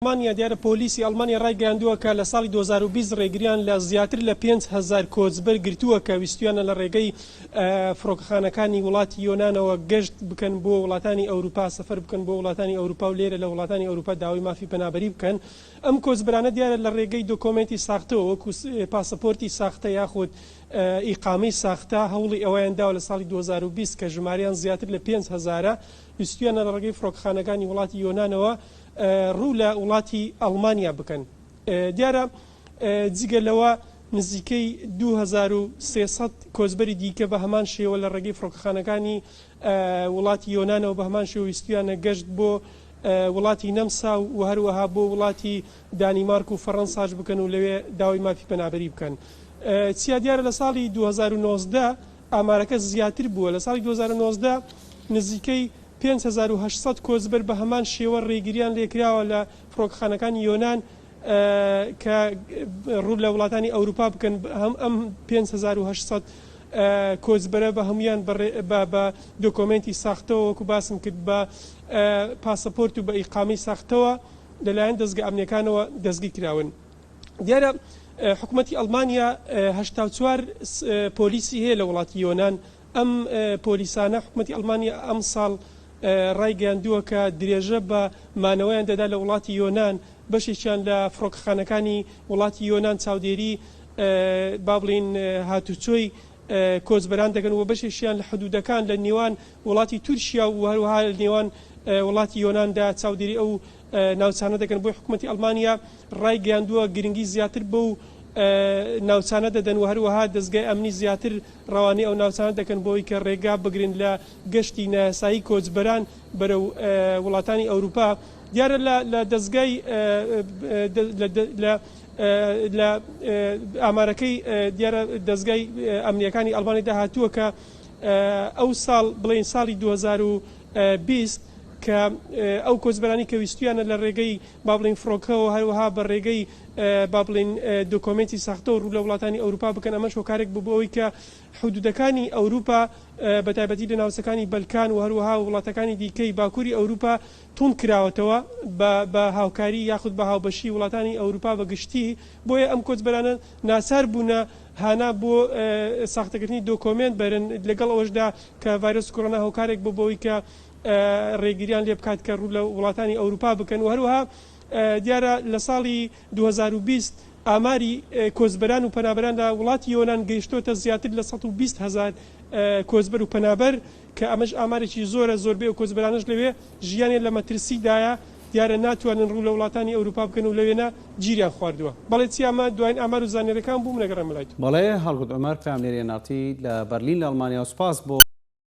ئەڵمانیا دیارە پۆلیسی ئەڵمانیا ڕایگەیاندووە کە لە ساڵی 2020 ڕێگریان لە زیاتر لە 5,000 کۆچبەر گرتووە کە ویستویانە لە ڕێگەی فڕۆکەخانەکانی وڵاتی یۆنانەوە گەشت بکەن بۆ وڵاتانی ئەوروپا سەفەر بکەن بۆ وڵاتانی ئەوروپا و لێرە لە وڵاتانی ئەوروپا داوای مافی پەنابەری بکەن. ئەم کۆچبەرانە دیارە لە ڕێگەی دۆکۆمنتی ساختەوە وەکو پاسەپۆرتی ساختە یاخود ئیقامی ساختە هەوڵی ئەوەیان داوە لە ساڵی 2020 کە ژماریان زیاتر لە 5,000 ویستویانە لە ڕێگەی فڕۆکەخانەکانی وڵاتی یۆنانەوە ڕوو لە وڵاتی ئەڵمانیا بکەن. دیارە جگە لەوە نزیکەی 2300 کۆچبەری دیکە بە هەمان شێوە لە ڕێگەی فڕۆکەخانەکانی وڵاتی یۆنانەوە بە هەمان شێوە ویستویانە گەشت بۆ وڵاتی نەمسا و هەروەها بۆ وڵاتی دانیمارک و فەڕەنساش بکەن و لەوێ داوای مافی پەنابەری بکەن. چیا دیارە لە ساڵی 2019 ئامارەکە زیاتر بووە. لە ساڵی 2019 نزیکەی 5,800 کۆچبەر بە هەمان شێوە ڕێگریان لێکراوە لە فڕۆکەخانەکانی یۆنان کە ڕوو لە وڵاتانی ئەوروپا بکەن. ئەم 5,800 کۆچبەرە بە هەمویان بە دۆکۆمنتی ساختەوە وەکو باسم کرد بە پاسەپۆرت و بە ئیقامی ساختەوە لەلایەن دەستگا ئەمنیەکانەوە دەستگیر کراون. دیارە حکوومەتی ئەڵمانیا 84 پۆلیسی هەیە لە وڵاتی یۆنان. ئەم پۆلیسانە حکوومەتی ئەڵمانیا ئەم ساڵ ڕایگەیاندووە کە درێژە بە مانەوەیان دەدا لە وڵاتی یۆنان بەشێکیان لە فڕۆکەخانەکانی وڵاتی یۆنان چاودێری با بڵین هاتوچۆی کۆچبەران دەکەن و بەشێکیان لە حدودەکان لە نێوان وڵاتی تورکیا و هەروەها لە نێوان وڵاتی یۆناندا چاودێری ئەو ناوچانە دەکەن. بۆی حکوومەتی ئەڵمانیا ڕایگەیاندووە گرنگی زیاتر بەو ناوچانە دەدەن و هەروەها دەستگای ئەمنی زیاتر ڕەوانەی ئەو ناوچانە دەکەن بۆی کە ڕێگا بگرن لە گەشتی نایاسایی کۆچبەران بەرەو وڵاتانی ئەوروپا. دیارە لە دەستگای لە ئامارەکەی دیارە دەستگای ئەمنیەکانی ئەڵمانی داهاتووە کە ئەو ساڵ بڵین ساڵی 2020 کە ئەو کۆچبەرانی کە ویستویانە لە ڕێگەی با بڵین فڕۆکەوە هەروەها بە ڕێگەی با بڵین دۆکۆمنتی ساختەوە ڕوو لە وڵاتانی ئەوروپا بکەن. ئەمە شۆکارێک بووەوەی کە حدودەکانی ئەوروپا بە تایبەتی لە ناوچەکانی بەلکان و هەروەها وڵاتەکانی دیکەی باکووری ئەوروپا تون کراوەتەوە بە هاوکاری یاخود بە هاوبەشی وڵاتانی ئەوروپا بەگشتی. بۆیە ئەم کۆچبەرانە ناسار بوونە هانا بۆ ساختەکردنی دۆکۆمنت بەرن لەگەڵ ئەوەشدا کە ڤایرۆس کۆڕۆنا هاوکارێک بووەوەی کە ڕێگریان لێ بکات کە ڕوو لە وڵاتانی ئەوروپا بکەن. و هەروەها دیارە لە ساڵی 2020 ئاماری کۆچبەران و پەنابەران لە وڵاتی یۆنان گەیشتۆتە زیاتر لە 120,000 کۆچبەر و پەنابەر کە ئەمەش ئامارێکی زۆرە. زۆربەی و کۆچبەرانش لەوێ ژیانێ لە مەترسیدایە دیارە ناتوانن ڕوو لە وڵاتانی ئەوروپا بکەن و لەوێنە گیریان خواردووە. بەڵێ چیامە دوایین ئامار و زانێرەکان بووم نەگەڕم لایت. بەڵێ هەڵگوت عومەر پاملێری ناتی لە بەرلین لە ئەڵمانیا و سپاس بۆ